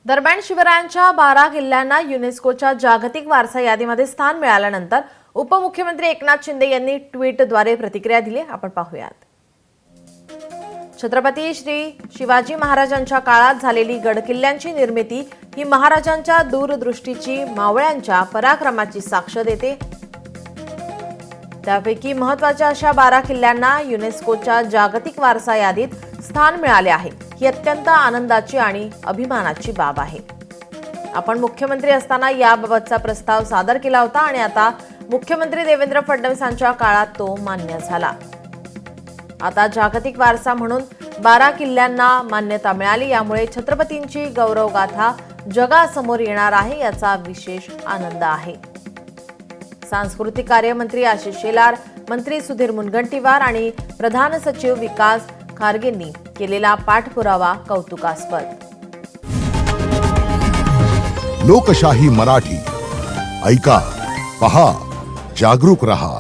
दरम्यान शिवरायांच्या 12 किल्ल्यांना युनेस्कोच्या जागतिक वारसा यादीमध्ये स्थान मिळाल्यानंतर उपमुख्यमंत्री एकनाथ शिंदे यांनी ट्विटद्वारे प्रतिक्रिया दिली। आपण पाहूयात। छत्रपती श्री शिवाजी महाराजांच्या काळात झालेली गडकिल्ल्यांची निर्मिती ही महाराजांच्या दूरदृष्टीची, मावळ्यांच्या पराक्रमाची साक्ष देते। त्यापैकी महत्त्वाच्या अशा 12 किल्ल्यांना युनेस्कोच्या जागतिक वारसा यादीत स्थान मिळाले आहे। ही अत्यंत आनंदाची आणि अभिमानाची बाब आहे। आपण मुख्यमंत्री असताना याबाबतचा प्रस्ताव सादर केला होता आणि आता मुख्यमंत्री देवेंद्र फडणवीसांच्या काळात तो मान्य झाला। आता जागतिक वारसा म्हणून 12 किल्ल्यांना मान्यता मिळाली, यामुळे छत्रपतींची गौरवगाथा जगासमोर येणार आहे, याचा विशेष आनंद आहे। सांस्कृतिक कार्य मंत्री आशिष शेलार, मंत्री सुधीर मुनगंटीवार आणि प्रधान सचिव विकास खारगेंनी केलेला पाठपुरावा कौतुकास्पद। लोकशाही मराठी ऐका, पहा, जागरूक रहा।